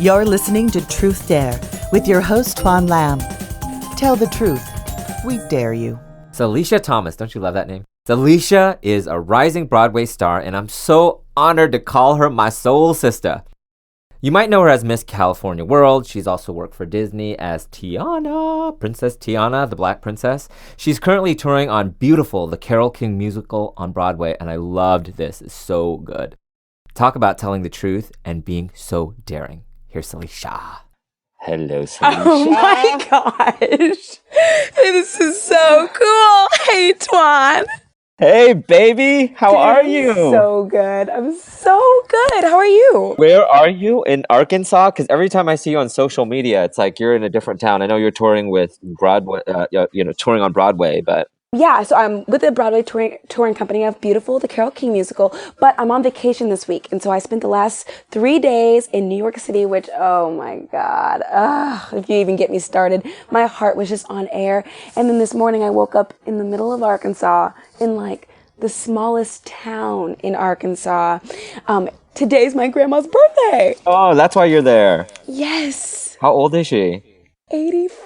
You're listening to TruthDare with your host, Tuan Lam. Tell the truth. We dare you. Salisha Thomas, don't you love that name? Salisha is a rising Broadway star, and I'm so honored to call her my soul sister. You might know her as Miss California World. She's also worked for Disney as Tiana, Princess Tiana, the Black Princess. She's currently touring on Beautiful, the Carole King Musical on Broadway, and I loved this. It's so good. Talk about telling the truth and being so daring. Here's Salisha. Hello, Salisha. Oh my gosh. This is so cool. Hey, Tuan. Hey, baby. How are you? So good. I'm so good. How are you? Where are you? In Arkansas? Because every time I see you on social media, it's like you're in a different town. I know you're touring with Broadway, touring on Broadway, but... Yeah, so I'm with the Broadway touring company of Beautiful, the Carole King Musical, but I'm on vacation this week. And so I spent the last 3 days in New York City, which, oh my God, if you even get me started, my heart was just on air. And then this morning I woke up in the middle of Arkansas in like the smallest town in Arkansas. Today's my grandma's birthday. Oh, that's why you're there. Yes. How old is she? 85.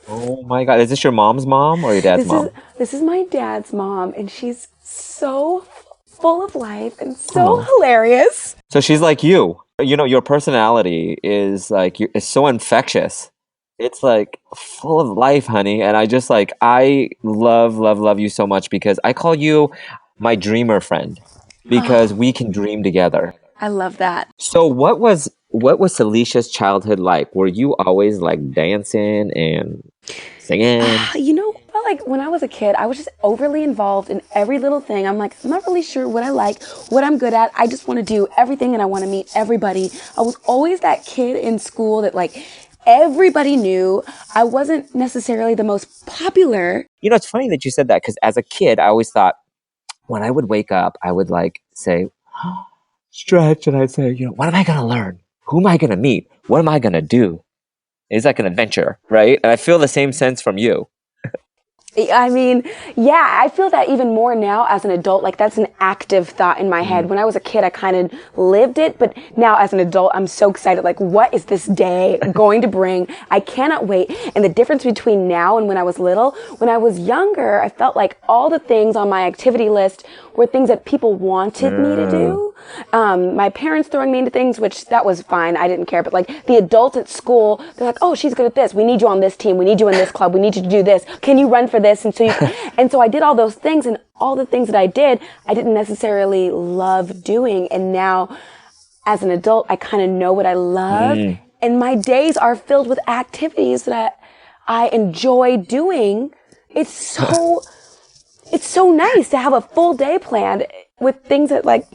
Oh my God. Is this your mom's mom or your dad's mom? This is my dad's mom, and she's so full of life and so hilarious. So she's like you. You know, your personality is like, it's so infectious. It's like full of life, honey. And I love you so much because I call you my dreamer friend because we can dream together. I love that. So what was Salisha's childhood like? Were you always like dancing and singing? Like when I was a kid, I was just overly involved in every little thing. I'm like, I'm not really sure what I like, what I'm good at. I just want to do everything and I want to meet everybody. I was always that kid in school that like everybody knew. I wasn't necessarily the most popular. You know, it's funny that you said that because as a kid, I always thought when I would wake up, I would like say, stretch, and I'd say, what am I going to learn? Who am I going to meet? What am I going to do? It's like an adventure, right? And I feel the same sense from you. I mean, yeah, I feel that even more now as an adult. Like that's an active thought in my head. When I was a kid, I kind of lived it. But now as an adult, I'm so excited. Like, what is this day going to bring? I cannot wait. And the difference between now and when I was little, when I was younger, I felt like all the things on my activity list were things that people wanted me to do. My parents throwing me into things, which that was fine. I didn't care. But like the adults at school, they're like, oh, she's good at this. We need you on this team. We need you in this club. We need you to do this. Can you run for this? And so I did all those things, and all the things that I did, I didn't necessarily love doing. And now as an adult, I kind of know what I love. And my days are filled with activities that I enjoy doing. It's so nice to have a full day planned with things that like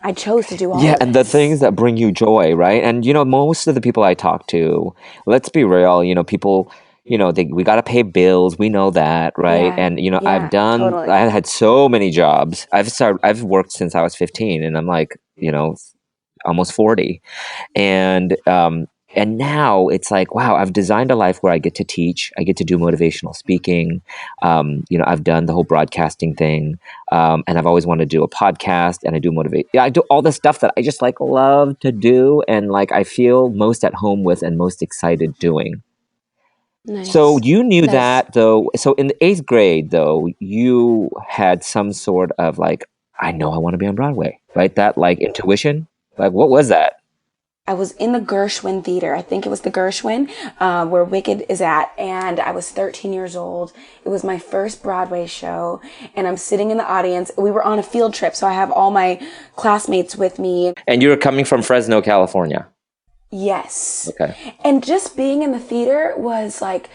I chose to do all Yeah, of and the things that bring you joy, right? And, most of the people I talk to, let's be real, people, we got to pay bills. We know that, right? Yeah, And, totally. I had so many jobs. I've worked since I was 15 and I'm like, almost 40. And now it's like, wow, I've designed a life where I get to teach, I get to do motivational speaking. I've done the whole broadcasting thing. And I've always wanted to do a podcast and I do I do all this stuff that I just like love to do. And like, I feel most at home with and most excited doing. Nice. So you knew that though. So in the 8th grade though, you had some sort of like, I know I want to be on Broadway, right? That like intuition, like what was that? I was in the Gershwin Theater. I think it was the Gershwin, where Wicked is at. And I was 13 years old. It was my first Broadway show. And I'm sitting in the audience. We were on a field trip. So I have all my classmates with me. And you were coming from Fresno, California. Yes. Okay. And just being in the theater was like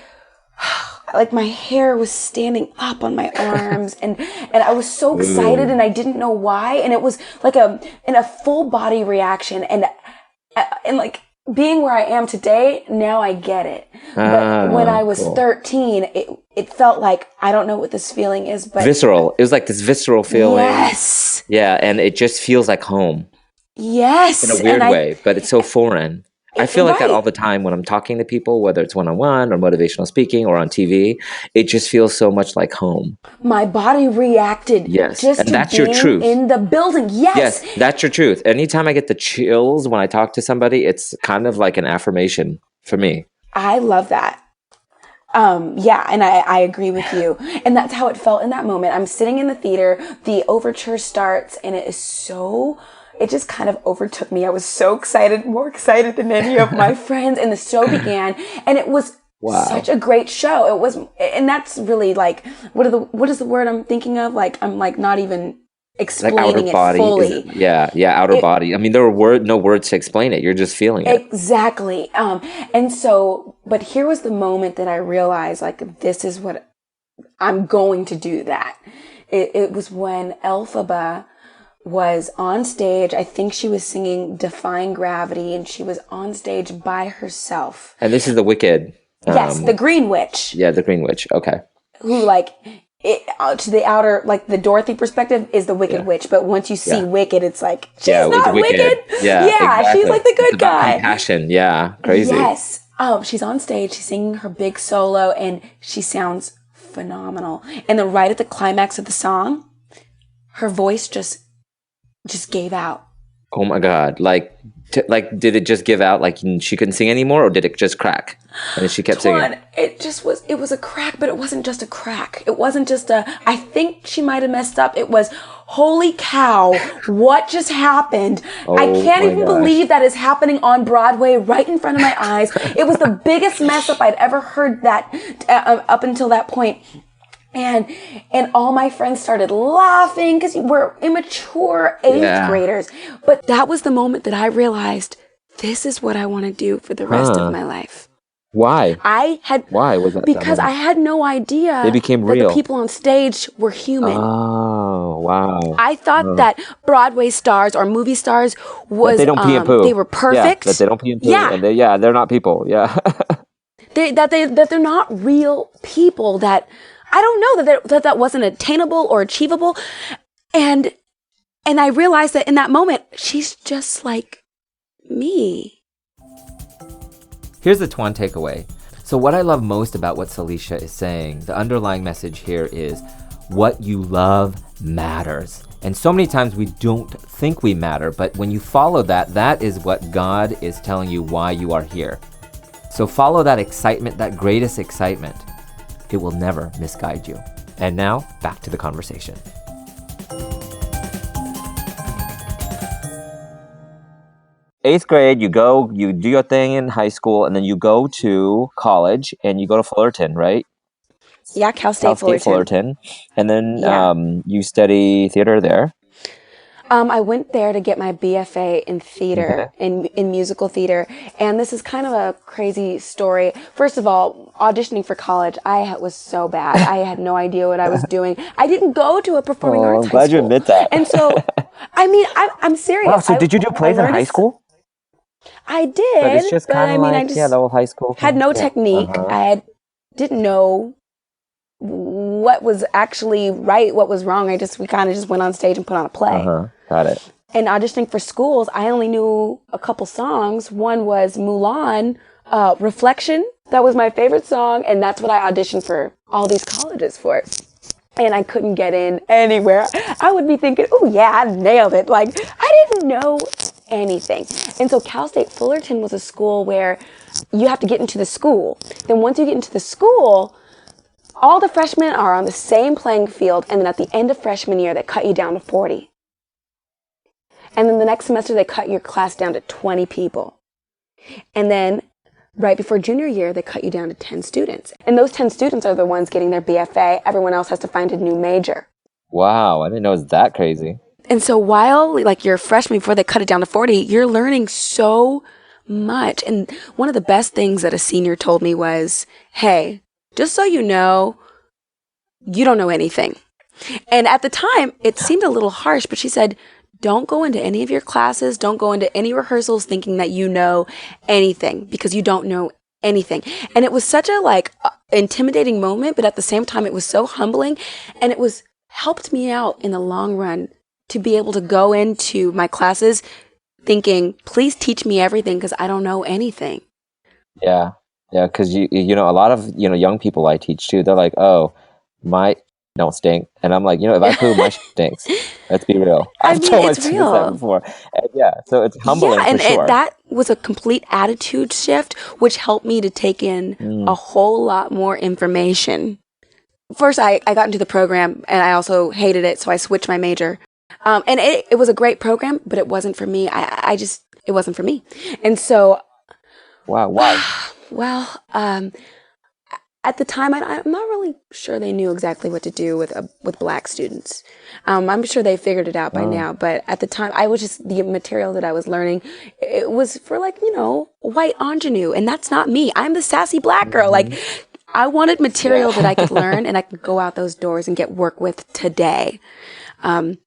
my hair was standing up on my arms and I was so excited and I didn't know why. And it was like a full body reaction. And like being where I am today, now I get it. But when I was 13, it felt like, I don't know what this feeling is, but visceral. It was like this visceral feeling. Yes. Yeah. And it just feels like home. Yes. In a weird way, but it's so foreign. I feel like that Right. all the time when I'm talking to people, whether it's one-on-one or motivational speaking or on TV. It just feels so much like home. My body reacted Yes. just And to that's your being truth. in the building. Yes. Yes, that's your truth. Anytime I get the chills when I talk to somebody, it's kind of like an affirmation for me. I love that. Yeah, and I agree with you. And that's how it felt in that moment. I'm sitting in the theater, the overture starts, and it just kind of overtook me. I was so excited, more excited than any of my friends, and the show began, and it was such a great show. It was, and that's really like, what is the word I'm thinking of? Like, I'm like not even explaining it fully. Outer body. I mean, there were no words to explain it. You're just feeling it. Exactly. And so, but here was the moment that I realized, like, this is what I'm going to do that. It was when Elphaba was on stage. I think she was singing Defying Gravity, and she was on stage by herself. And this is the Wicked. Yes, the Green Witch. Yeah, the Green Witch. Okay. Who, like, to the outer, like the Dorothy perspective is the Wicked Witch, but once you see Wicked, it's like, she's not wicked. Yeah, exactly. She's like the good guy. Compassion. Yeah, crazy. Yes. She's on stage, she's singing her big solo, and she sounds phenomenal. And then right at the climax of the song, her voice just gave out. Oh my God. Like, did it just give out? Like she couldn't sing anymore, or did it just crack? And then she kept singing. It was a crack, but it wasn't just a crack. It wasn't just I think she might have messed up. It was, holy cow, what just happened? I can't even believe that is happening on Broadway right in front of my eyes. It was the biggest mess up I'd ever heard that up until that point. And all my friends started laughing because we're immature 8th graders. But that was the moment that I realized, this is what I want to do for the rest of my life. Why? Why was that? Because I had no idea they became real. That the people on stage were human. Oh, wow. I thought that Broadway stars or movie stars was, they don't pee and poo. They were perfect. Yeah, that they don't pee and poo. Yeah. And they're not people. Yeah. that they're not real people, that I don't know that wasn't attainable or achievable. And I realized that in that moment, she's just like me. Here's the Twan takeaway. So what I love most about what Salisha is saying, the underlying message here is what you love matters. And so many times we don't think we matter, but when you follow that, that is what God is telling you why you are here. So follow that excitement, that greatest excitement. It will never misguide you. And now, back to the conversation. Eighth grade, you do your thing in high school, and then you go to college, and you go to Fullerton, right? Yeah, Cal State Fullerton. And then you study theater there. I went there to get my BFA in theater, in musical theater. And this is kind of a crazy story. First of all, auditioning for college, I was so bad. I had no idea what I was doing. I didn't go to a performing arts high school. I'm glad you admit that. And so, I mean, I'm serious. Wow, so did you do plays in high school? I did. But it's just kind of like, I just the whole high school thing. had no technique. I didn't know what was actually right, what was wrong. We kind of just went on stage and put on a play. Got it. And auditioning for schools, I only knew a couple songs. One was Mulan, Reflection. That was my favorite song, and that's what I auditioned for all these colleges for. And I couldn't get in anywhere. I would be thinking, oh yeah, I nailed it. Like, I didn't know anything. And so Cal State Fullerton was a school where you have to get into the school. Then once you get into the school, all the freshmen are on the same playing field, and then at the end of freshman year, they cut you down to 40. And then the next semester, they cut your class down to 20 people. And then right before junior year, they cut you down to 10 students. And those 10 students are the ones getting their BFA. Everyone else has to find a new major. Wow, I didn't know it was that crazy. And so while you're a freshman, before they cut it down to 40, you're learning so much. And one of the best things that a senior told me was, hey, just so you know, you don't know anything. And at the time, it seemed a little harsh, but she said, don't go into any of your classes, don't go into any rehearsals thinking that you know anything, because you don't know anything. And it was such a intimidating moment, but at the same time, it was so humbling, and it helped me out in the long run to be able to go into my classes thinking, please teach me everything because I don't know anything. Yeah. Yeah. Because a lot of, young people I teach too, they're like, oh, my don't stink. And I'm like, if I poo, my shit stinks. Let's be real. I I've mean, told my it's students that real. before. And yeah. So it's humbling Yeah, and for sure. that was a complete attitude shift, which helped me to take in a whole lot more information. First, I got into the program, and I also hated it, so I switched my major. And it was a great program, but it wasn't for me. It wasn't for me. And so... Wow. Why? Well, at the time, I'm not really sure they knew exactly what to do with Black students. I'm sure they figured it out by now, but at the time, the material that I was learning, it was for white ingenue, and that's not me. I'm the sassy Black girl. Like, I wanted material that I could learn and I could go out those doors and get work with today. And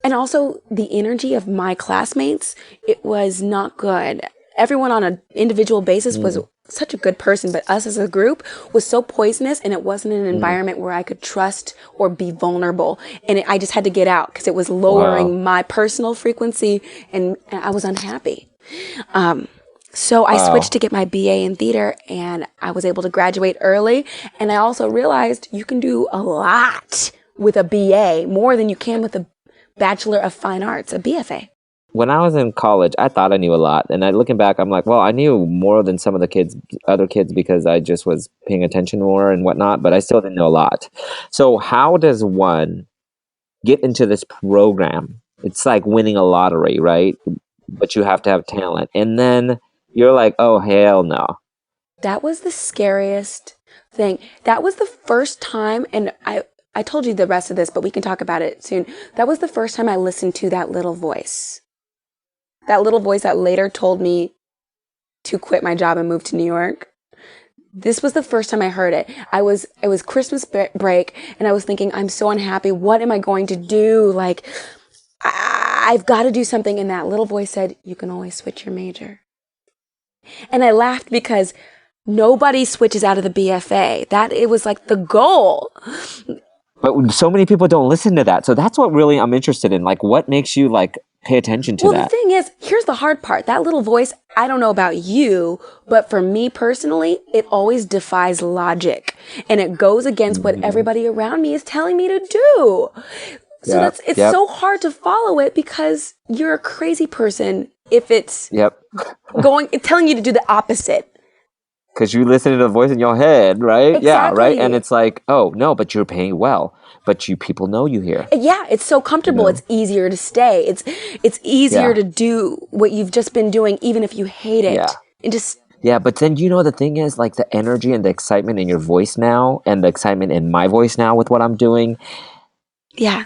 also the energy of my classmates, it was not good. Everyone on an individual basis was such a good person, but us as a group was so poisonous, and it wasn't an environment where I could trust or be vulnerable. And I just had to get out because it was lowering my personal frequency, and I was unhappy. So I switched to get my BA in theater, and I was able to graduate early. And I also realized you can do a lot with a BA, more than you can with a Bachelor of Fine Arts, a BFA. When I was in college, I thought I knew a lot. And looking back, I'm like, well, I knew more than some of the other kids because I just was paying attention more and whatnot, but I still didn't know a lot. So how does one get into this program? It's like winning a lottery, right? But you have to have talent. And then you're like, oh, hell no. That was the scariest thing. That was the first time, and I told you the rest of this, but we can talk about it soon. That was the first time I listened to that little voice. That little voice that later told me to quit my job and move to New York. This was the first time I heard it. It was Christmas break, and I was thinking, I'm so unhappy. What am I going to do? Like, I've got to do something. And that little voice said, you can always switch your major. And I laughed because nobody switches out of the BFA. It was like the goal. But so many people don't listen to that. So that's what really I'm interested in. Like, what makes you pay attention to that? Well, the thing is, here's the hard part. That little voice, I don't know about you, but for me personally, it always defies logic. And it goes against what everybody around me is telling me to do. So it's so hard to follow it because you're a crazy person if it's telling you to do the opposite. Because you listen to the voice in your head, right? Exactly. Yeah, right? And it's like, oh, no, but you're paying well. But people know you here. Yeah, it's so comfortable. It's easier to stay. It's easier to do what you've just been doing, even if you hate it. Yeah, but then the thing is, like, the energy and the excitement in your voice now and the excitement in my voice now with what I'm doing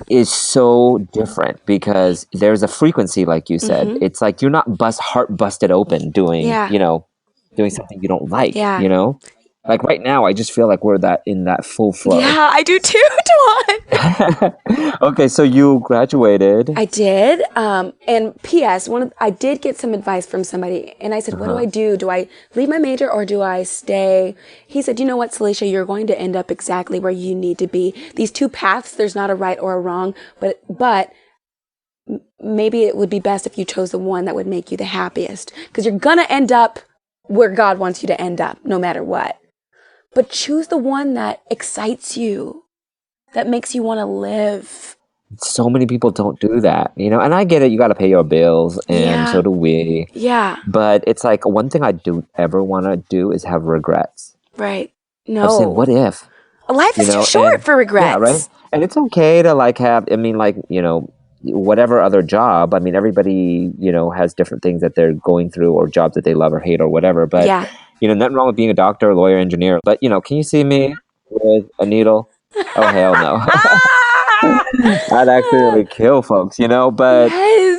is so different because there's a frequency, like you said. It's like you're not heart busted open doing, doing something you don't like, Like right now, I just feel like we're in that full flow. Yeah, I do too, Dwan. Okay, so you graduated. I did. And P.S., I did get some advice from somebody, and I said, what do I do? Do I leave my major or do I stay? He said, you know what, Salisha, you're going to end up exactly where you need to be. These two paths, there's not a right or a wrong, but maybe it would be best if you chose the one that would make you the happiest, because you're going to end up where God wants you to end up, no matter what. But choose the one that excites you, that makes you want to live. So many people don't do that, and I get it. You got to pay your bills, and so do we. Yeah. But it's like one thing I do ever want to do is have regrets. Right. I'm No. saying, what if? Life is too short for regrets. Yeah, right? And it's okay to have, whatever other job. I mean, everybody, has different things that they're going through or jobs that they love or hate or whatever. But, nothing wrong with being a doctor, lawyer, engineer. But, can you see me with a needle? Oh, hell no. I'd accidentally kill folks, but,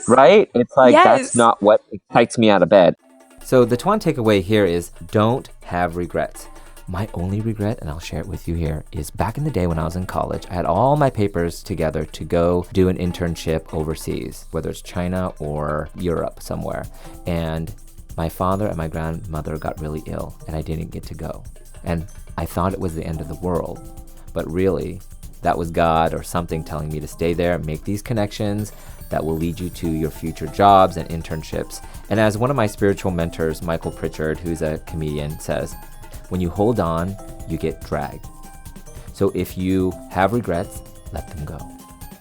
right? It's like, that's not what excites me out of bed. So the Tuan takeaway here is don't have regrets. My only regret, and I'll share it with you here, is back in the day when I was in college, I had all my papers together to go do an internship overseas, whether it's China or Europe somewhere. And my father and my grandmother got really ill, and I didn't get to go. And I thought it was the end of the world. But really, that was God or something telling me to stay there, make these connections that will lead you to your future jobs and internships. And as one of my spiritual mentors, Michael Pritchard, who's a comedian, says, when you hold on, you get dragged. So if you have regrets, let them go.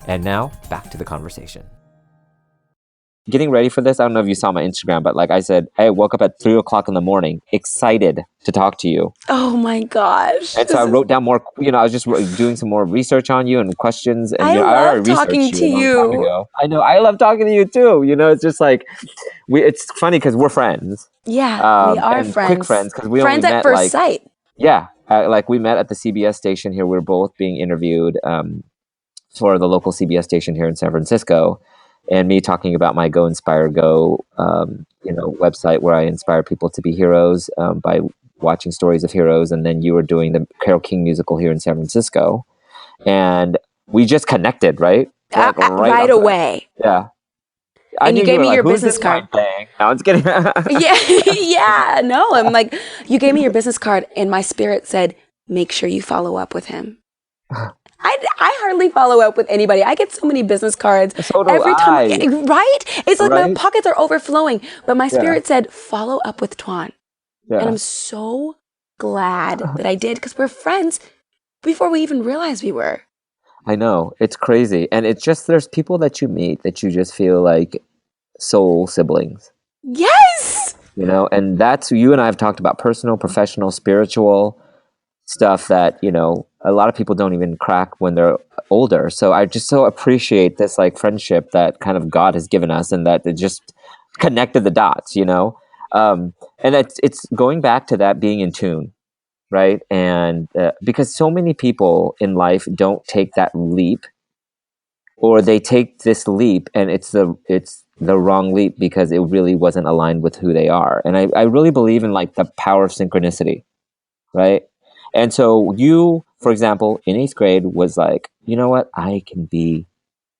And now, back to the conversation. Getting ready for this, I don't know if you saw my Instagram, but like I said, I woke up at 3:00 in the morning, excited to talk to you. Oh my gosh. And so I wrote down more, I was just doing some more research on you and questions. And I I already love talking researched to you a long time you. ago. I know, I love talking to you too. It's just like, it's funny because we're friends. Yeah, we are and friends. Quick friends, because we friends only at met first sight. Yeah, like we met at the CBS station here. We were both being interviewed for the local CBS station here in San Francisco. And me talking about my Go Inspire Go, website where I inspire people to be heroes by watching stories of heroes. And then you were doing the Carole King Musical here in San Francisco. And we just connected, right? Like right away. Yeah. And you gave me your "Who's business this card. thing?" No, I'm just kidding. Yeah, no, I'm like, you gave me your business card and my spirit said, make sure you follow up with him. I hardly follow up with anybody. I get so many business cards So do every time, I. right? It's like my Right? pockets are overflowing. But my spirit said, follow up with Tuan. Yeah. And I'm so glad that I did because we're friends before we even realized we were. I know. It's crazy. And it's just, there's people that you meet that you just feel like soul siblings. Yes! And that's, you and I have talked about personal, professional, spiritual stuff that, a lot of people don't even crack when they're older. So I just so appreciate this like friendship that kind of God has given us and that it just connected the dots, and it's going back to that being in tune, right? And because so many people in life don't take that leap, or they take this leap and it's the wrong leap because it really wasn't aligned with who they are. And I really believe in like the power of synchronicity, right? And so you, for example, in 8th grade was like, you know what? I can be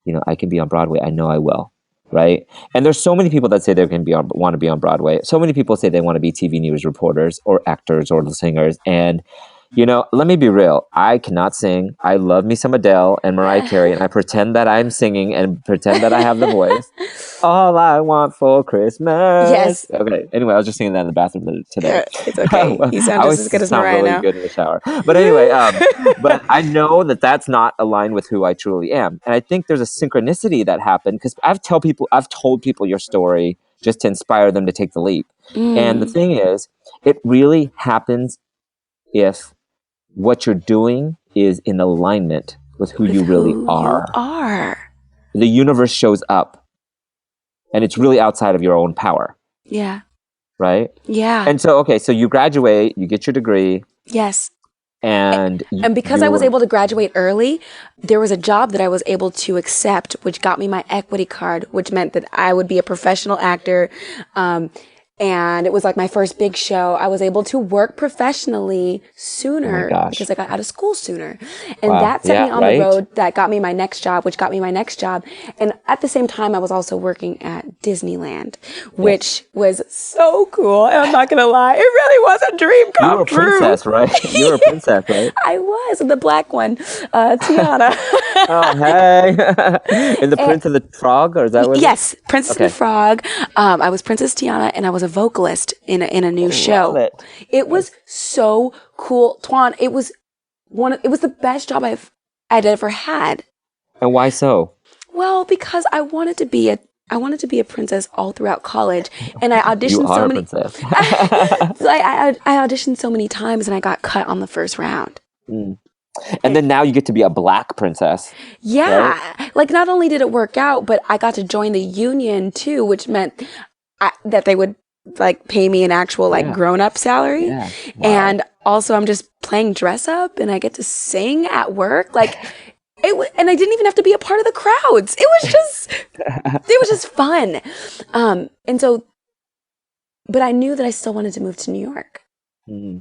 on Broadway. I know I will, right? And there's so many people that say they want to be on Broadway. So many people say they want to be TV news reporters or actors or singers. And, let me be real. I cannot sing. I love me some Adele and Mariah Carey, and I pretend that I'm singing and pretend that I have the voice. All I want for Christmas. Yes. Okay. Anyway, I was just singing that in the bathroom today. It's okay. You sound just as good as Mariah really now. good in the shower. But anyway, but I know that that's not aligned with who I truly am. And I think there's a synchronicity that happened because I've told people your story just to inspire them to take the leap. And the thing is, it really happens if what you're doing is in alignment with who you really are. The universe shows up and it's really outside of your own power. Yeah. Right? Yeah. And so, okay, so you graduate, you get your degree. Yes. And because I was able to graduate early, there was a job that I was able to accept, which got me my equity card, which meant that I would be a professional actor. And it was like my first big show. I was able to work professionally sooner because I got out of school sooner. And that set me on the road that got me my next job, which got me my next job. And at the same time, I was also working at Disneyland, which was so cool. I'm not going to lie. It really was a dream come true. You were a princess, right? You were a princess, right? I was, the black one, Tiana. Oh, hey. And the Prince of the Frog, or is that what? Yes, Princess and the Frog. I was Princess Tiana, and I was a vocalist in a new show. It was so cool, Tuan. It was the best job I'd ever had. And why so? Well, because I wanted to be a princess all throughout college, and I auditioned so many. Princess. I auditioned so many times, and I got cut on the first round. And then now you get to be a black princess. Yeah, right? Like not only did it work out, but I got to join the union too, which meant that they would like pay me an actual grown up salary. Yeah. Wow. And also I'm just playing dress up and I get to sing at work. Like and I didn't even have to be a part of the crowds. It was just fun. And so, but I knew that I still wanted to move to New York. Mm-hmm.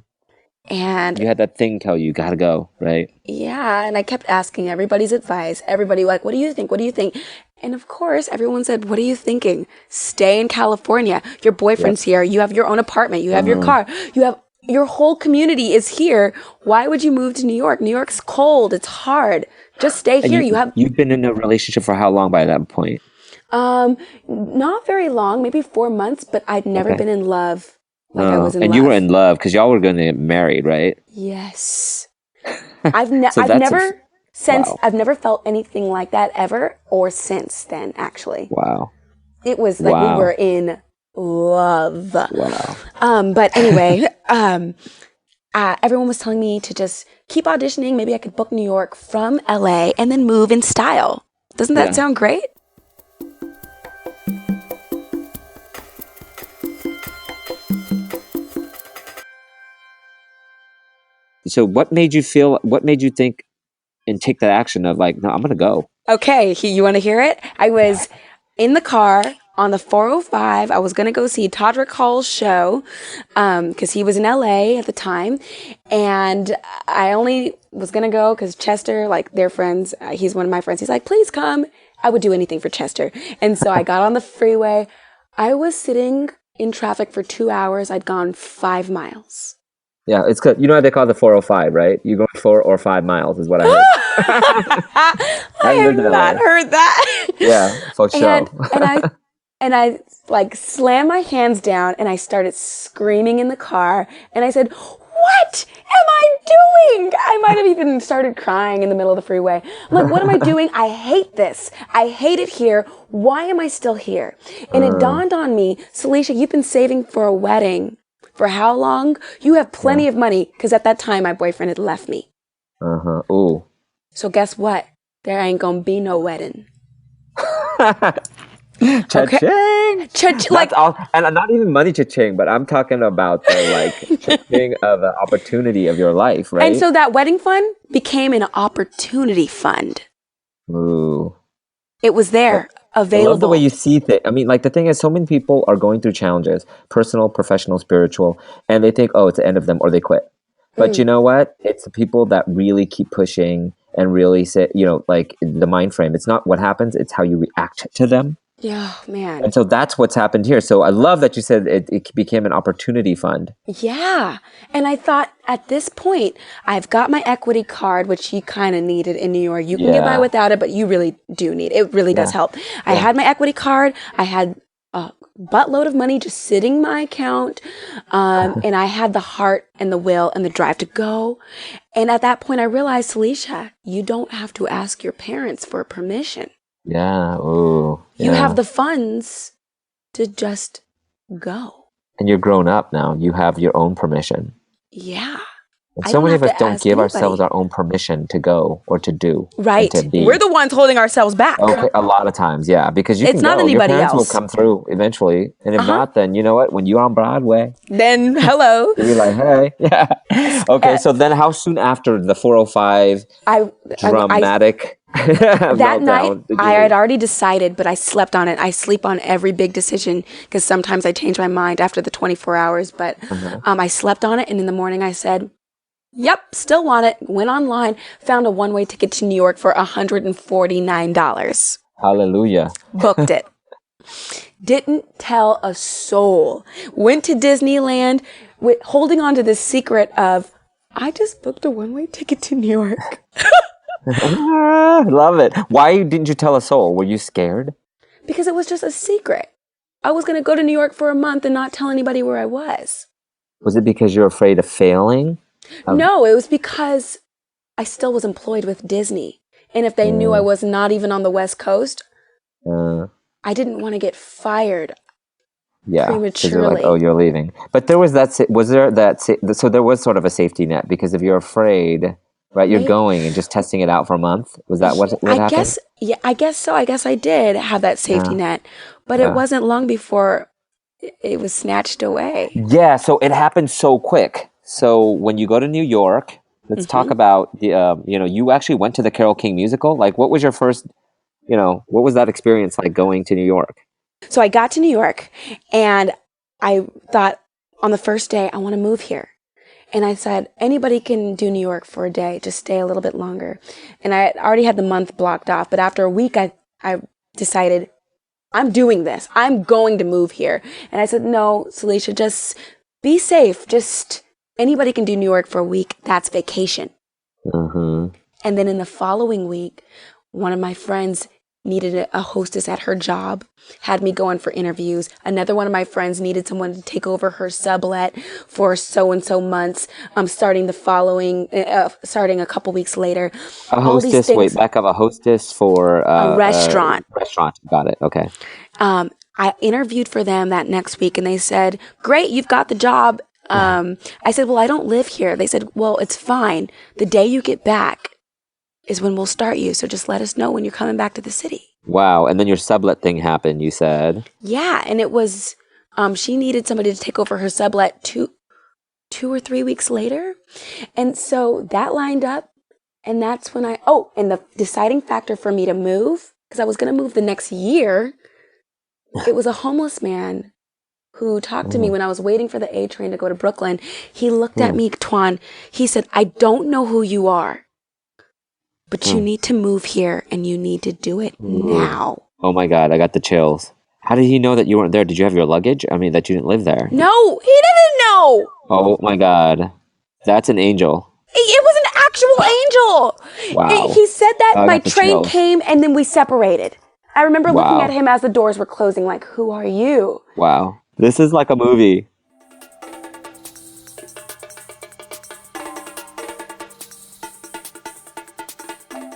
And you had that thing tell you gotta go, right? Yeah. And I kept asking everybody's advice. Everybody like, what do you think? What do you think? And of course, everyone said, what are you thinking? Stay in California. Your boyfriend's here. You have your own apartment. You have your car. You have your whole community is here. Why would you move to New York? New York's cold. It's hard. Just stay And here. you've been in a relationship for how long by that point? Not very long, maybe 4 months, but I'd never been in love like I was in love. And you were in love because y'all were going to get married, right? Yes. So I've never wow. I've never felt anything like that ever or since then, actually. Wow. It was like we were in love. Wow. But anyway, everyone was telling me to just keep auditioning. Maybe I could book New York from LA and then move in style. Doesn't that sound great? So what made you think and take that action of like, no, I'm going to go? Okay, you want to hear it? I was in the car on the 405. I was going to go see Todrick Hall's show because he was in LA at the time. And I only was going to go because Chester, like they're friends. He's one of my friends. He's like, please come. I would do anything for Chester. And so I got on the freeway. I was sitting in traffic for 2 hours. I'd gone 5 miles. Yeah, it's good. You know what they call the 405, right? You go 4 or 5 miles is what I heard. I have not heard that. Yeah, for sure. And I like slammed my hands down and I started screaming in the car and I said, what am I doing? I might have even started crying in the middle of the freeway. I'm like, what am I doing? I hate this. I hate it here. Why am I still here? And it dawned on me, Salisha, you've been saving for a wedding. For how long? You have plenty of money because at that time my boyfriend had left me. Ooh. So guess what? There ain't gonna be no wedding. Cha-ching! Like all, and not even money cha-ching, but I'm talking about the like cha-ching of the opportunity of your life, right? And so that wedding fund became an opportunity fund. Ooh. It was there. Available. I love the way you see things. I mean, like the thing is, so many people are going through challenges, personal, professional, spiritual, and they think, oh, it's the end of them, or they quit. But you know what? It's the people that really keep pushing and really say, you know, like the mind frame. It's not what happens; it's how you react to them. Yeah, man. And so that's what's happened here. So I love that you said it became an opportunity fund. Yeah. And I thought at this point, I've got my equity card, which you kind of needed in New York. You can get by without it, but you really do need it. It really does help. I had my equity card. I had a buttload of money just sitting in my account. And I had the heart and the will and the drive to go. And at that point, I realized, Salisha, you don't have to ask your parents for permission. Yeah. Ooh. You have the funds to just go. And you're grown up now. You have your own permission. Yeah. And so many of us don't give ourselves our own permission to go or to do. Right. To be. We're the ones holding ourselves back. Okay, a lot of times, yeah. Because it's not anybody your parents else. will come through eventually. And if not, then you know what? When you're on Broadway. Then hello. You'll be like, hey. Yeah. Okay, so then how soon after the 405 dramatic... that night, I had already decided, but I slept on it. I sleep on every big decision because sometimes I change my mind after the 24 hours. But I slept on it, and in the morning I said, yep, still want it. Went online, found a one-way ticket to New York for $149. Hallelujah. Booked it. Didn't tell a soul. Went to Disneyland, holding on to this secret of, I just booked a one-way ticket to New York. Love it. Why didn't you tell a soul? Were you scared? Because it was just a secret. I was going to go to New York for a month and not tell anybody where I was. Was it because you're afraid of failing? No, it was because I still was employed with Disney. And if they knew I was not even on the West Coast, I didn't want to get fired prematurely. You're like, oh, you're leaving. But there was so there was sort of a safety net because if you're afraid... Right, you're going and just testing it out for a month. Was that what happened? I guess so. I guess I did have that safety net, but it wasn't long before it was snatched away. Yeah, so it happened so quick. So when you go to New York, let's talk about the. You actually went to the Carole King Musical. Like, what was your first? What was that experience like going to New York? So I got to New York, and I thought on the first day I want to move here. And I said, anybody can do New York for a day, just stay a little bit longer. And I already had the month blocked off, but after a week, I decided, I'm doing this. I'm going to move here. And I said, no, Salisha, just be safe. Just anybody can do New York for a week. That's vacation. Mm-hmm. And then in the following week, one of my friends needed a hostess at her job, had me go in for interviews. Another one of my friends needed someone to take over her sublet for so-and-so months, starting a couple weeks later. A hostess, back up, a hostess for a restaurant. Restaurant, got it, okay. I interviewed for them that next week and they said, great, you've got the job. I said, well, I don't live here. They said, well, it's fine. The day you get back is when we'll start you. So just let us know when you're coming back to the city. Wow. And then your sublet thing happened, you said. Yeah. And it was, she needed somebody to take over her sublet two or 3 weeks later. And so that lined up. And that's when and the deciding factor for me to move, because I was going to move the next year, it was a homeless man who talked to me when I was waiting for the A train to go to Brooklyn. He looked at me, Twan. He said, I don't know who you are, but you need to move here and you need to do it now. Oh my God, I got the chills. How did he know that you weren't there? Did you have your luggage? I mean, that you didn't live there? No, he didn't know. Oh my God. That's an angel. It was an actual angel. Wow. He said that my train chills. came and then we separated. I remember looking at him as the doors were closing like, who are you? Wow. This is like a movie.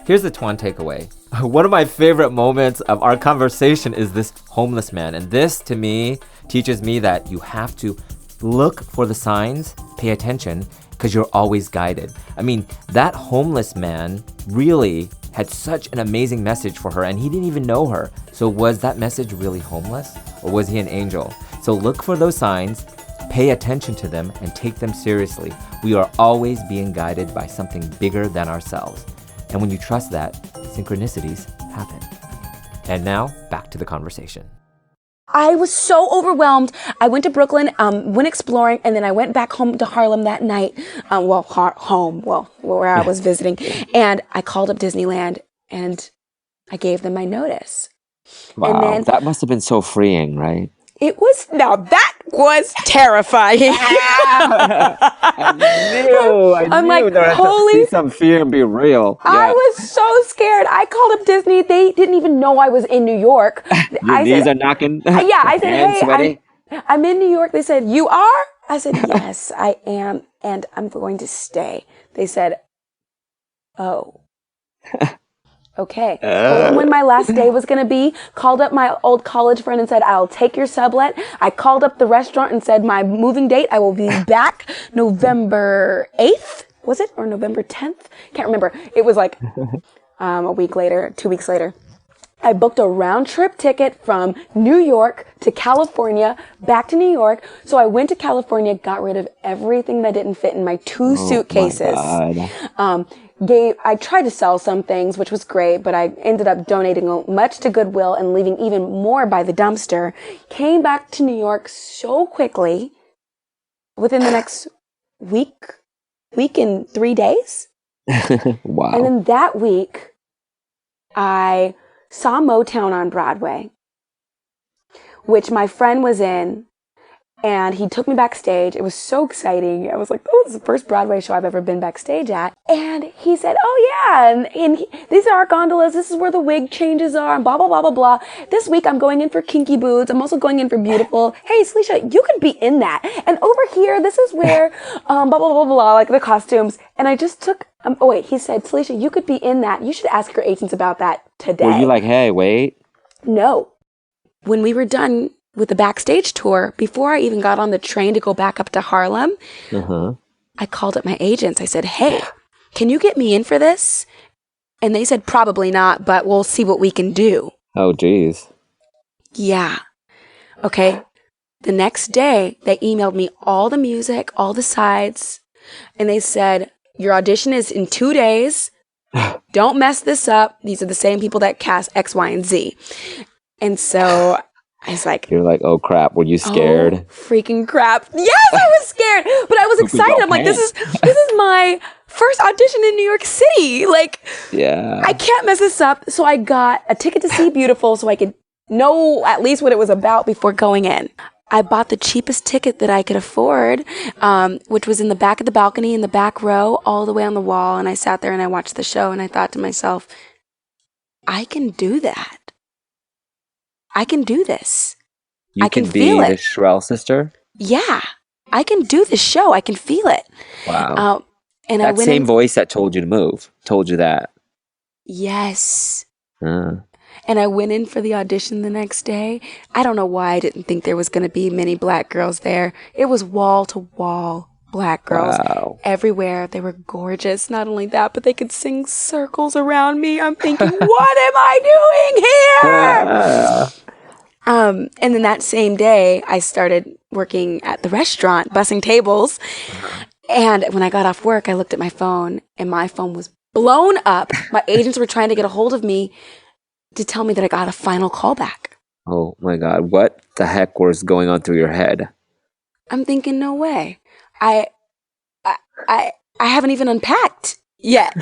Here's the Twan takeaway. One of my favorite moments of our conversation is this homeless man. And this, to me, teaches me that you have to look for the signs, pay attention, because you're always guided. I mean, that homeless man really had such an amazing message for her, and he didn't even know her. So was that message really homeless, or was he an angel? So look for those signs, pay attention to them, and take them seriously. We are always being guided by something bigger than ourselves. And when you trust that, synchronicities happen. And now, back to the conversation. I was so overwhelmed. I went to Brooklyn, went exploring, and then I went back home to Harlem that night. Where I was visiting. And I called up Disneyland and I gave them my notice. Wow, and then, that must have been so freeing, right? That was terrifying. I knew like, there had to be some fear and be real. Yeah. I was so scared. I called up Disney. They didn't even know I was in New York. Your knees are knocking. Yeah, I said, hey, sweaty. I'm in New York. They said, you are? I said, yes, I am, and I'm going to stay. They said, oh. Okay. When my last day was going to be, called up my old college friend and said, I'll take your sublet. I called up the restaurant and said, my moving date, I will be back November 8th. Was it? Or November 10th? Can't remember. It was like a week later, 2 weeks later. I booked a round trip ticket from New York to California, back to New York. So I went to California, got rid of everything that didn't fit in my two suitcases. My God. I tried to sell some things, which was great, but I ended up donating much to Goodwill and leaving even more by the dumpster. Came back to New York so quickly, within the next week and 3 days. Wow. And then that week, I saw Motown on Broadway, which my friend was in. And he took me backstage. It was so exciting. I was like, oh, this is the first Broadway show I've ever been backstage at. And he said, oh, yeah, these are our gondolas. This is where the wig changes are, and blah, blah, blah, blah, blah. This week I'm going in for Kinky Boots. I'm also going in for Beautiful. Hey, Salisha, you could be in that. And over here, this is where, blah, blah, blah, blah, like the costumes. And I just took, he said, Salisha, you could be in that. You should ask your agents about that today. Were you like, hey, wait? No. When we were done with the backstage tour, before I even got on the train to go back up to Harlem, I called up my agents. I said, hey, can you get me in for this? And they said, probably not, but we'll see what we can do. Oh, geez. Yeah. Okay. The next day, they emailed me all the music, all the sides, and they said, your audition is in 2 days. Don't mess this up. These are the same people that cast X, Y, and Z. And so I was like, you're like, oh crap, were you scared? Oh, freaking crap. Yes, I was scared, but I was excited. I'm like, this is my first audition in New York City. Like, yeah, I can't mess this up. So I got a ticket to see Beautiful so I could know at least what it was about before going in. I bought the cheapest ticket that I could afford, which was in the back of the balcony in the back row, all the way on the wall. And I sat there and I watched the show and I thought to myself, I can do that. I can do this. You can be the Shrell sister? Yeah. I can do this show. I can feel it. Wow. And that same voice that told you to move, told you that. Yes. And I went in for the audition the next day. I don't know why I didn't think there was going to be many black girls there. It was wall to wall black girls everywhere. They were gorgeous. Not only that, but they could sing circles around me. I'm thinking, what am I doing here? And then that same day, I started working at the restaurant, bussing tables. And when I got off work, I looked at my phone, and my phone was blown up. My agents were trying to get a hold of me to tell me that I got a final callback. Oh my God. What the heck was going on through your head? I'm thinking, no way. I haven't even unpacked yet.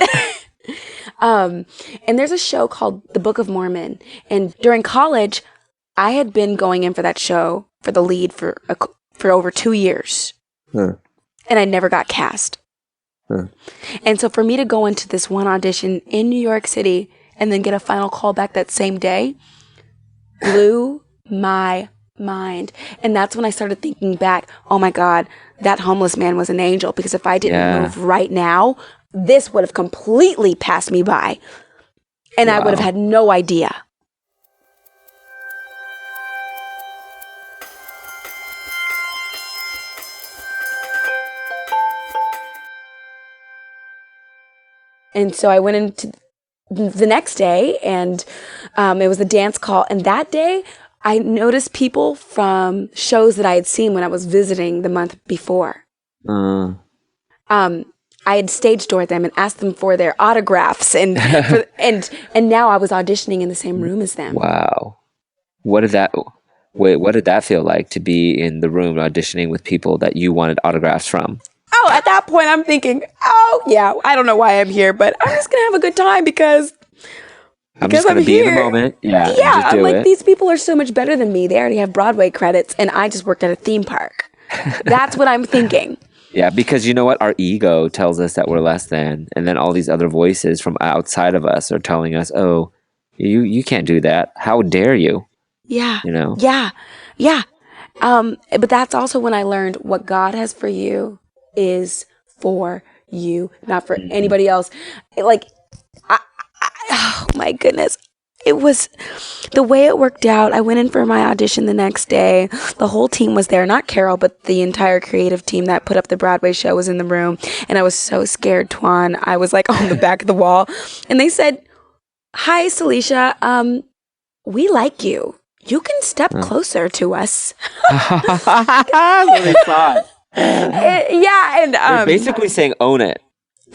And there's a show called The Book of Mormon. And during college, I had been going in for that show for the lead for over 2 years. And I never got cast. And so for me to go into this one audition in New York City and then get a final call back that same day blew my mind. And that's when I started thinking back, oh my God, that homeless man was an angel, because if I didn't move right now, this would have completely passed me by. And I would have had no idea. And so I went into the next day, and it was a dance call. And that day, I noticed people from shows that I had seen when I was visiting the month before. I had stage doored them and asked them for their autographs, and now I was auditioning in the same room as them. Wow, what did that feel like, to be in the room auditioning with people that you wanted autographs from? Oh, at that point, I'm thinking, oh, yeah, I don't know why I'm here, but I'm just going to have a good time because I'm just going to be in the moment. Yeah, just I'm like, these people are so much better than me. They already have Broadway credits, and I just worked at a theme park. That's what I'm thinking. Yeah, because you know what? Our ego tells us that we're less than, and then all these other voices from outside of us are telling us, oh, you can't do that. How dare you? Yeah. You know? Yeah. But that's also when I learned what God has for you is for you, not for anybody else. Oh my goodness. It was the way it worked out. I went in for my audition the next day. The whole team was there, not Carole, but the entire creative team that put up the Broadway show was in the room. And I was so scared, Twan. I was like on the back of the wall. And they said, hi, Salisha. We like you. You can step closer to us. What they thought. And they're basically saying, own it.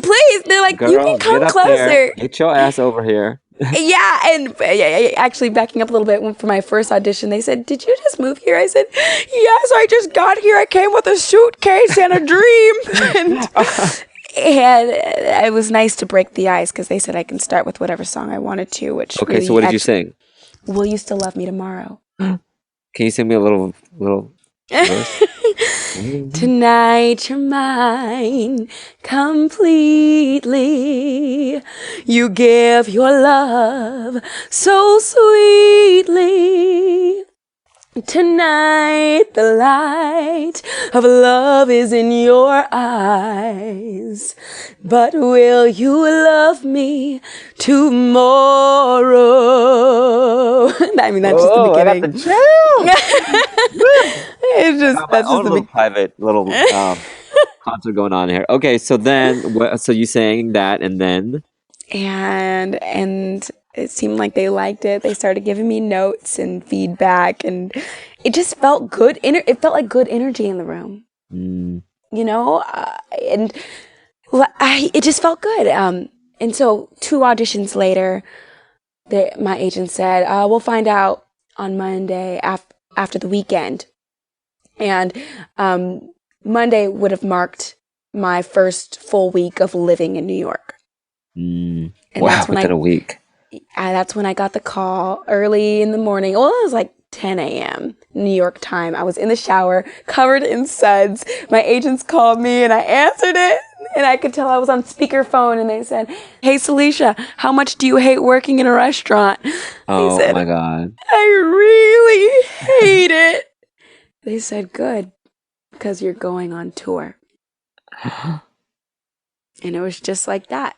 Please, they're like, girl, you can come closer. There. Get your ass over here. And actually backing up a little bit, for my first audition, they said, did you just move here? I said, yes, I just got here. I came with a suitcase and a dream. and it was nice to break the ice, because they said I can start with whatever song I wanted to. Which okay, really, so what did you sing? Will You Still Love Me Tomorrow? Can you sing me a little verse? Tonight you're mine completely. You give your love so sweetly. Tonight the light of love is in your eyes. But will you love me tomorrow? I mean, that's just the beginning. It's just that's just the private little concert going on here. Okay, so then, so you sang that, and then, and it seemed like they liked it. They started giving me notes and feedback, and it just felt good. It felt like good energy in the room, you know, and it just felt good. And so 2 auditions later, my agent said, we'll find out on Monday after the weekend. And Monday would have marked my first full week of living in New York. And wow, within a week. That's when I got the call early in the morning. Well, it was like 10 a.m. New York time. I was in the shower, covered in suds. My agents called me and I answered it. And I could tell I was on speakerphone and they said, "Hey, Salisha, how much do you hate working in a restaurant?" Oh I said, my God. "I really hate it." They said, "Good, because you're going on tour." And it was just like that.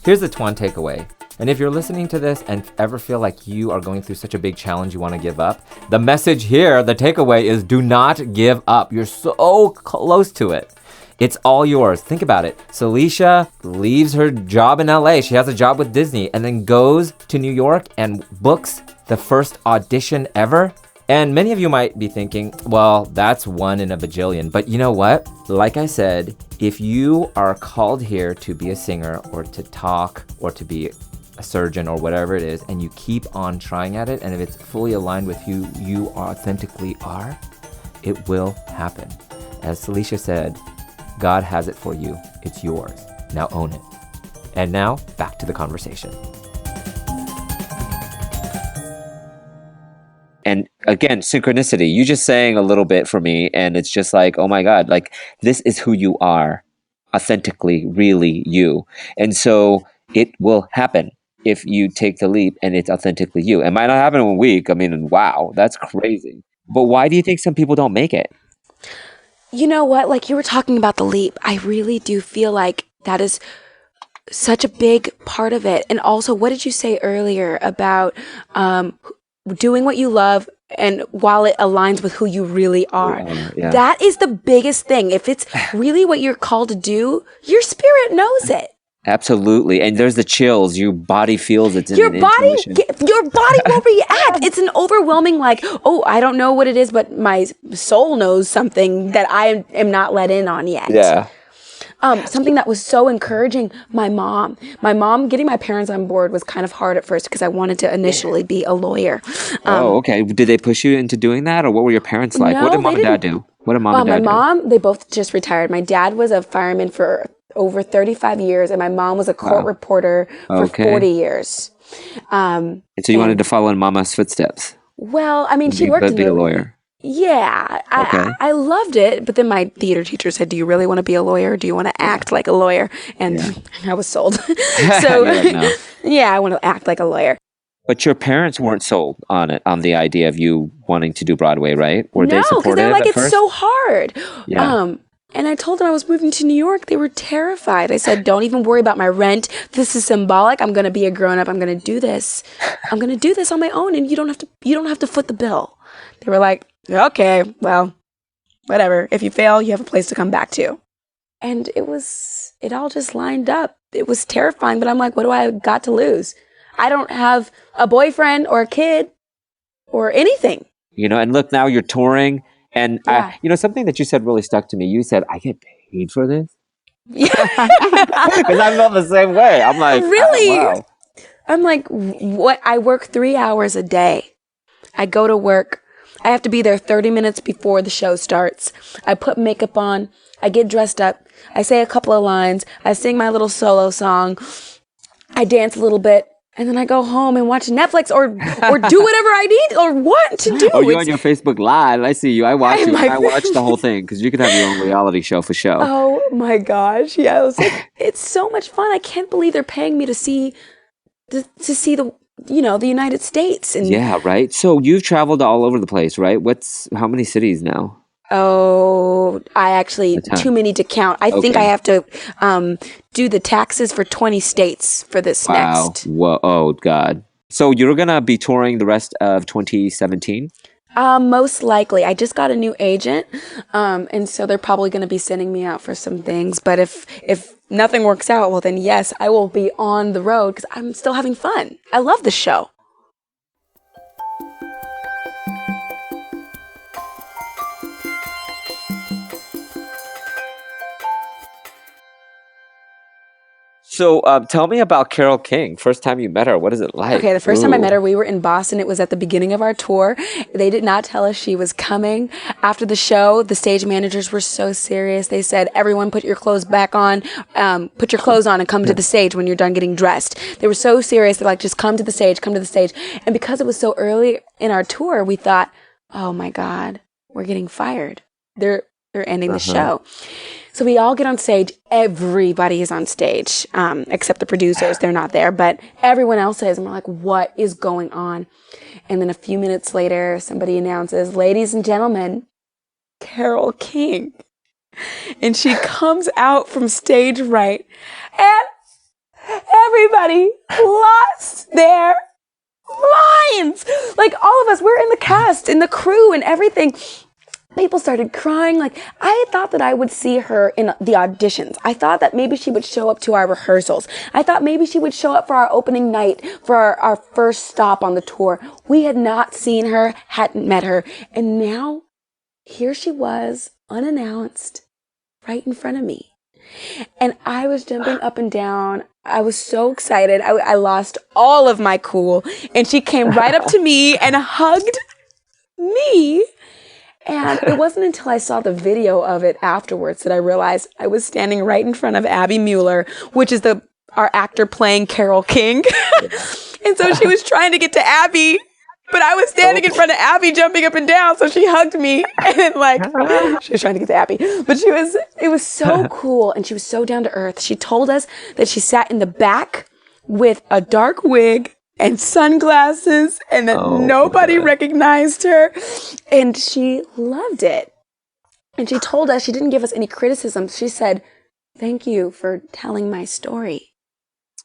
Here's the Twan takeaway. And if you're listening to this and ever feel like you are going through such a big challenge you want to give up, the message here, the takeaway is do not give up. You're so close to it. It's all yours. Think about it. Salisha leaves her job in LA. She has a job with Disney and then goes to New York and books the first audition ever. And many of you might be thinking, well, that's one in a bajillion. But you know what? Like I said, if you are called here to be a singer or to talk or to be a surgeon or whatever it is, and you keep on trying at it, and if it's fully aligned with who you authentically are, it will happen. As Salisha said, God has it for you. It's yours. Now own it. And now, back to the conversation. And again, synchronicity. You just saying a little bit for me, and it's just like, oh my God, like this is who you are, authentically, really you. And so it will happen if you take the leap and it's authentically you. It might not happen in a week. I mean, wow, that's crazy. But why do you think some people don't make it? You know what? Like you were talking about the leap. I really do feel like that is such a big part of it. And also, what did you say earlier about doing what you love and while it aligns with who you really are? Yeah. That is the biggest thing. If it's really what you're called to do, your spirit knows it. Absolutely. And there's the chills. Your body feels it. Your body will react. It's an overwhelming like, oh, I don't know what it is, but my soul knows something that I am not let in on yet. Yeah. Something that was so encouraging, my mom, getting my parents on board was kind of hard at first because I wanted to initially be a lawyer. Okay. Did they push you into doing that, or what were your parents like? No, what did mom and dad do? What did mom and dad do? My mom, they both just retired. My dad was a fireman for over 35 years, and my mom was a court reporter for 40 years. And so you wanted to follow in mama's footsteps? Well, I mean, she worked be a lawyer. Yeah, I loved it. But then my theater teacher said, "Do you really want to be a lawyer? Or do you want to act like a lawyer?" And I was sold. So like, no. Yeah, I want to act like a lawyer. But your parents weren't sold on it, on the idea of you wanting to do Broadway, right? Were they supportive? No, because they're like, at it's first? so hard. Yeah. And I told them I was moving to New York. They were terrified. I said, "Don't even worry about my rent. This is symbolic. I'm going to be a grown up. I'm going to do this. I'm going to do this on my own, and you don't have to foot the bill." They were like, "Okay, well, whatever. If you fail, you have a place to come back to." And it all just lined up. It was terrifying, but I'm like, what do I got to lose? I don't have a boyfriend or a kid or anything. And look, now you're touring. And, something that you said really stuck to me. You said, I get paid for this? Yeah. Because I felt the same way. I'm like, really? Oh, wow. I'm like, what? I work 3 hours a day. I go to work. I have to be there 30 minutes before the show starts. I put makeup on. I get dressed up. I say a couple of lines. I sing my little solo song. I dance a little bit. And then I go home and watch Netflix or do whatever I need or want to do. Oh, you're on your Facebook Live. I see you. I watch you. I watch the whole thing because you could have your own reality show for show. Oh my gosh. Yeah. I was like, it's so much fun. I can't believe they're paying me to see the the United States. And yeah, right. So you've traveled all over the place, right? How many cities now? Oh, I actually, too many to count. I think I have to do the taxes for 20 states for this next. Whoa. Oh, God. So you're going to be touring the rest of 2017? Most likely. I just got a new agent, and so they're probably going to be sending me out for some things. But if nothing works out, well, then yes, I will be on the road because I'm still having fun. I love the show. So tell me about Carole King. First time you met her, what is it like? Okay, the first time I met her, we were in Boston. It was at the beginning of our tour. They did not tell us she was coming. After the show, the stage managers were so serious. They said, everyone put your clothes back on, put your clothes on and come to the stage when you're done getting dressed. They were so serious. They're like, just come to the stage, come to the stage. And because it was so early in our tour, we thought, oh my God, we're getting fired. They're ending the show. So we all get on stage. Everybody is on stage, except the producers. They're not there, but everyone else is. And we're like, what is going on? And then a few minutes later, somebody announces, ladies and gentlemen, Carole King. And she comes out from stage right. And everybody lost their minds. Like all of us, we're in the cast, in the crew and everything. People started crying. Like, I thought that I would see her in the auditions. I thought that maybe she would show up to our rehearsals. I thought maybe she would show up for our opening night, for our first stop on the tour. We had not seen her, hadn't met her. And now, here she was, unannounced, right in front of me. And I was jumping up and down. I was so excited. I lost all of my cool. And she came right up to me and hugged me. And it wasn't until I saw the video of it afterwards that I realized I was standing right in front of Abby Mueller, which is our actor playing Carole King. And so she was trying to get to Abby, but I was standing in front of Abby jumping up and down. So she hugged me and she was trying to get to Abby, but it was so cool. And she was so down to earth. She told us that she sat in the back with a dark wig and sunglasses, and that nobody recognized her, and she loved it. And she told us, she didn't give us any criticism. She said, thank you for telling my story.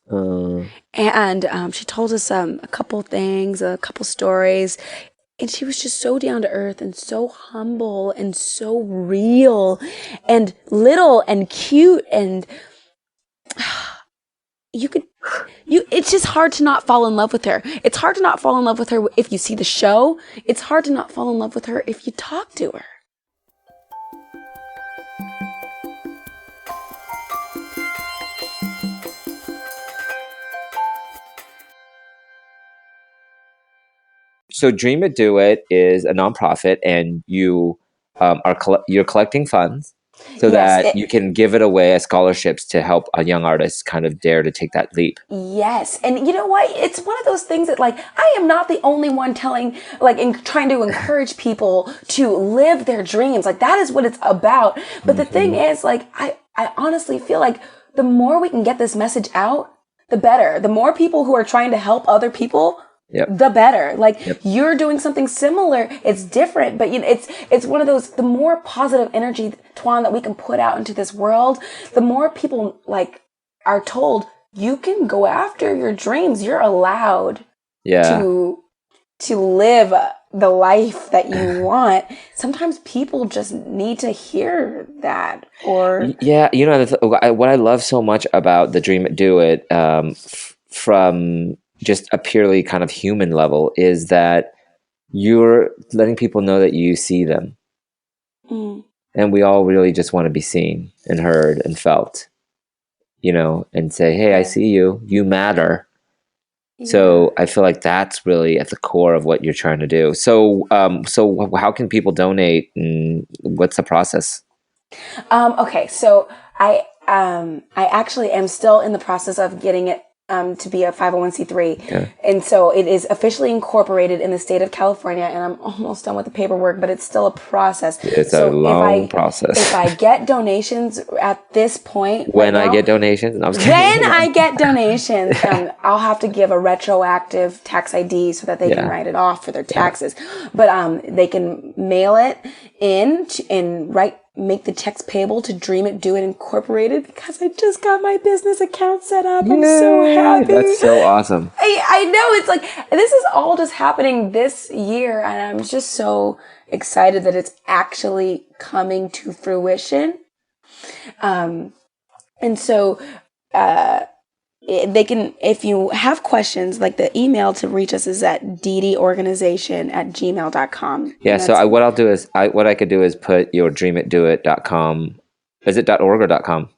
And she told us a couple things, a couple stories, and she was just so down to earth and so humble and so real and little and cute, and it's just hard to not fall in love with her. It's hard to not fall in love with her if you see the show. It's hard to not fall in love with her if you talk to her. So Dream It, Do It is a nonprofit, and you you're collecting funds so that you can give it away as scholarships to help a young artist kind of dare to take that leap. Yes. And you know what? It's one of those things that, like, I am not the only one telling, like, and trying to encourage people to live their dreams. Like, that is what it's about. But the thing is, like, I honestly feel like the more we can get this message out, the better. The more people who are trying to help other people, the better. Like, you're doing something similar. It's different, but it's one of those, the more positive energy, Twan, that we can put out into this world, the more people, like, are told, you can go after your dreams. You're allowed to live the life that you want. Sometimes people just need to hear that. Or what I love so much about the Dream It, Do It, from just a purely kind of human level, is that you're letting people know that you see them. And we all really just want to be seen and heard and felt, and say, hey, I see you, you matter. So I feel like that's really at the core of what you're trying to do. So how can people donate, and what's the process? Okay, so I actually am still in the process of getting it to be a 501c3. And so it is officially incorporated in the state of California, and I'm almost done with the paperwork, but it's still a process. It's a long process. If I get donations at this point... When I get donations? I'll have to give a retroactive tax ID so that they can write it off for their taxes. But they can mail it in and make the checks payable to Dream It, Do It Incorporated, because I just got my business account set up. I'm so happy. That's so awesome. I know, it's like, this is all just happening this year, and I'm just so excited that it's actually coming to fruition. And so, they can, if you have questions, like, the email to reach us is at ddorganization@gmail.com. Yeah. So what I'll do is, what I could do is put your dreamitdoit.com. Is it .org or .com?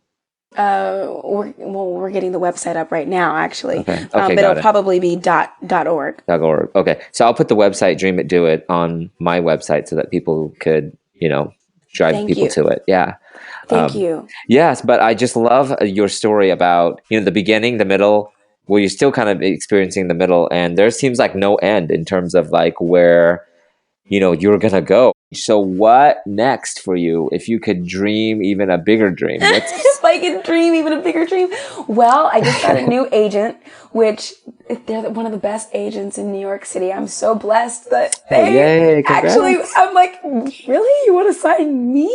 We're getting the website up right now, actually. Okay, but got it'll it. probably be .org. .org. Okay, so I'll put the website Dream It Do It on my website so that people could, drive Thank people you. to it. Yeah. Thank you. Yes, but I just love your story about, the beginning, the middle, where you're still kind of experiencing the middle, and there seems like no end in terms of like where, you're going to go. So what next for you if you could dream even a bigger dream? If I could dream even a bigger dream. Well, I just got a new agent, which they're one of the best agents in New York City. I'm so blessed that Yay, congrats. actually, I'm like, really? You want to sign me?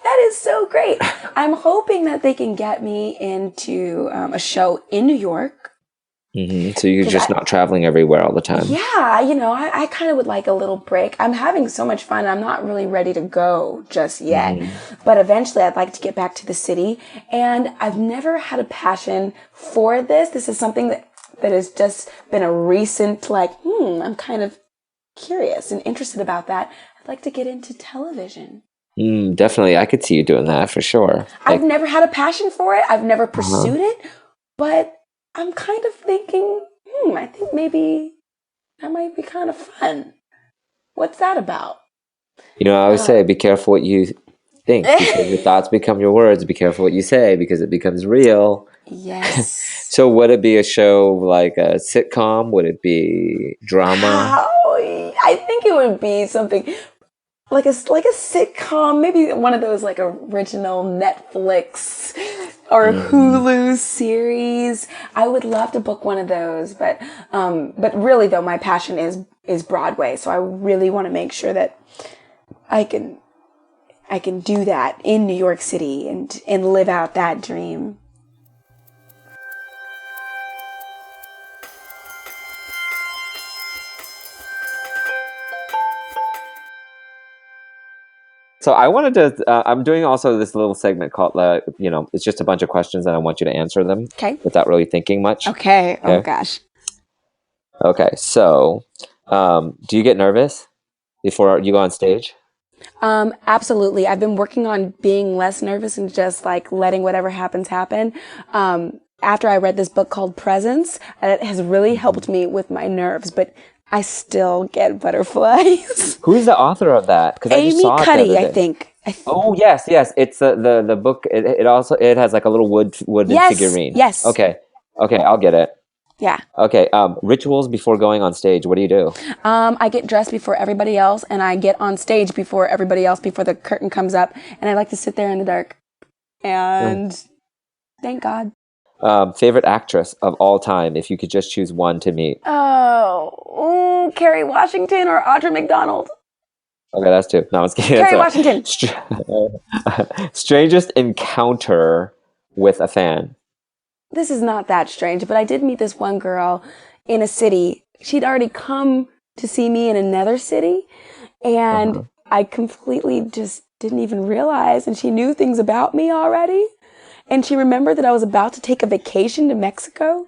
That is so great. I'm hoping that they can get me into a show in New York. Mm-hmm. So you're just not traveling everywhere all the time. Yeah, I kind of would like a little break. I'm having so much fun. I'm not really ready to go just yet. Mm-hmm. But eventually I'd like to get back to the city. And I've never had a passion for this. This is something that has just been a recent, I'm kind of curious and interested about that. I'd like to get into television. Definitely. I could see you doing that for sure. I've never had a passion for it. I've never pursued it. But I'm kind of thinking, I think maybe that might be kind of fun. What's that about? I always say, be careful what you think, because your thoughts become your words. Be careful what you say, because it becomes real. Yes. So would it be a show like a sitcom? Would it be drama? I think it would be something like a sitcom, maybe one of those like original Netflix or Hulu series. I would love to book one of those, but really though, my passion is Broadway. So I really want to make sure that I can do that in New York City and live out that dream. So I wanted to, I'm doing also this little segment called, it's just a bunch of questions and I want you to answer them without really thinking much. Okay. Oh gosh. Okay. So, do you get nervous before you go on stage? Absolutely. I've been working on being less nervous and just like letting whatever happens happen. After I read this book called Presence, it has really helped me with my nerves, but I still get butterflies. Who's the author of that? Because I just saw it Cuddy, the other I day. think. Oh yes. It's the book. It has like a little wooden figurine. Yes. Okay. I'll get it. Yeah. Okay. Rituals before going on stage. What do you do? I get dressed before everybody else, and I get on stage before everybody else, before the curtain comes up, and I like to sit there in the dark. And thank God. Favorite actress of all time, if you could just choose one to meet. Kerry Washington or Audra McDonald. Okay, that's two. No, I was kidding. Kerry Washington. Strangest encounter with a fan. This is not that strange, but I did meet this one girl in a city. She'd already come to see me in another city, and I completely just didn't even realize, and she knew things about me already. And she remembered that I was about to take a vacation to Mexico.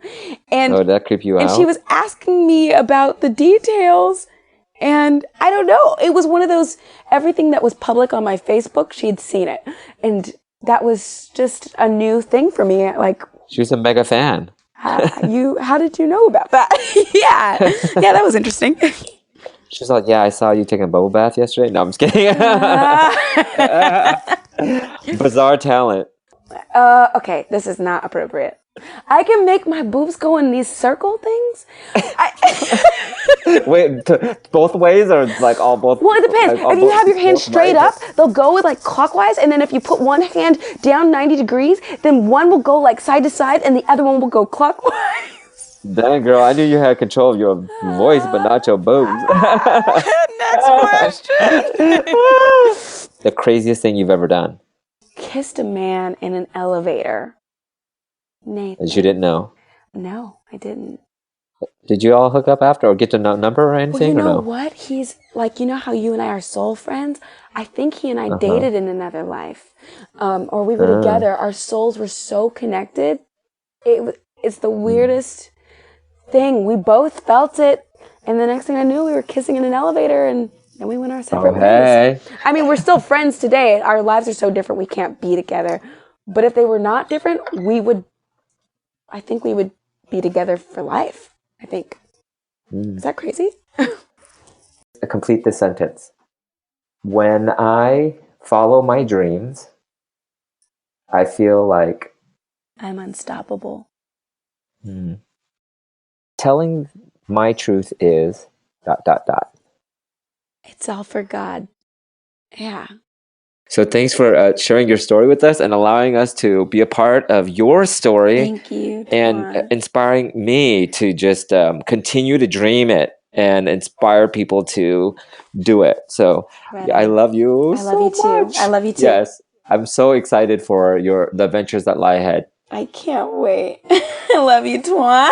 And did that creep you out? And she was asking me about the details. And I don't know. It was one of those, everything that was public on my Facebook, she had seen it. And that was just a new thing for me. Like, she was a mega fan. how did you know about that? Yeah, that was interesting. She's like, yeah, I saw you taking a bubble bath yesterday. No, I'm just kidding. Bizarre talent. Okay, this is not appropriate. I can make my boobs go in these circle things. Wait, both ways or like all both? Well, it depends. Like, if you have your hand straight up, they'll go with like clockwise, and then if you put one hand down 90 degrees, then one will go like side to side, and the other one will go clockwise. Dang, girl, I knew you had control of your voice, but not your boobs. Next question. The craziest thing you've ever done? Kissed a man in an elevator. Nathan. That you didn't know? No, I didn't. Did you all hook up after or get to number or anything? Well, you know or no? what? He's like, you know how you and I are soul friends? I think he and I dated in another life. Or we were together. Our souls were so connected. It's the weirdest thing. We both felt it. And the next thing I knew, we were kissing in an elevator and then we went our separate ways. I mean, we're still friends today. Our lives are so different. We can't be together. But if they were not different, I think we would be together for life. I think. Is that crazy? Complete this sentence. When I follow my dreams, I feel like I'm unstoppable. telling my truth is ... It's all for God. Yeah. So thanks for sharing your story with us and allowing us to be a part of your story. Thank you, and Twan. inspiring me to just continue to dream it and inspire people to do it. So I love you. I love you too. Much. I love you too. Yes, I'm so excited for the adventures that lie ahead. I can't wait. I love you, Twan.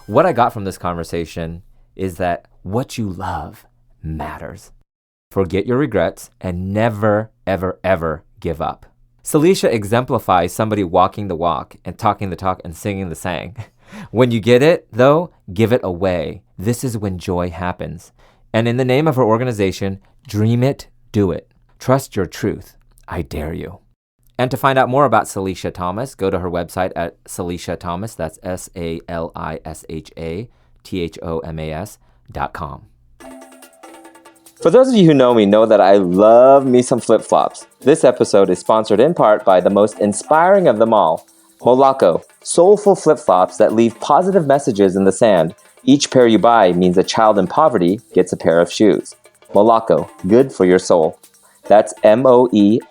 What I got from this conversation is that what you love matters. Forget your regrets and never, ever, ever give up. Salisha exemplifies somebody walking the walk and talking the talk and singing the sang. When you get it, though, give it away. This is when joy happens. And in the name of her organization, dream it, do it. Trust your truth. I dare you. And to find out more about Salisha Thomas, go to her website at Salisha Thomas, that's SalishaThomas.com. For those of you who know me know that I love me some flip-flops. This episode is sponsored in part by the most inspiring of them all, Moloko, soulful flip-flops that leave positive messages in the sand. Each pair you buy means a child in poverty gets a pair of shoes. Moloko, good for your soul. That's MOELOCO.com.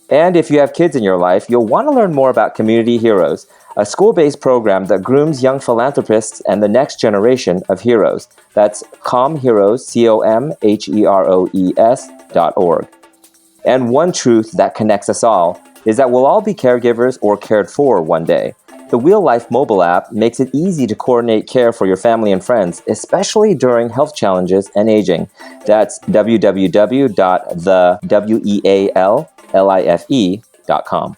And if you have kids in your life, you'll want to learn more about Community Heroes, a school-based program that grooms young philanthropists and the next generation of heroes. That's ComHeroes, ComHeroes.org. And one truth that connects us all is that we'll all be caregivers or cared for one day. The Wheel Life mobile app makes it easy to coordinate care for your family and friends, especially during health challenges and aging. That's www.theweallife.com.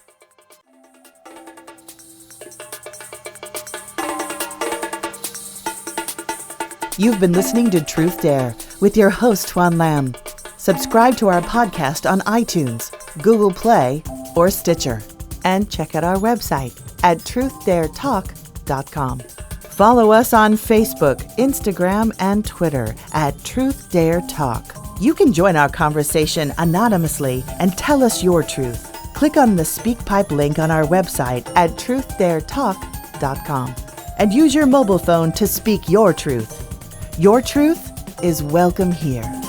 You've been listening to TruthDare with your host, Twan Lam. Subscribe to our podcast on iTunes, Google Play, or Stitcher. And check out our website at TruthDareTalk.com. Follow us on Facebook, Instagram, and Twitter at TruthDare Talk. You can join our conversation anonymously and tell us your truth. Click on the SpeakPipe link on our website at TruthDareTalk.com and use your mobile phone to speak your truth. Your truth is welcome here.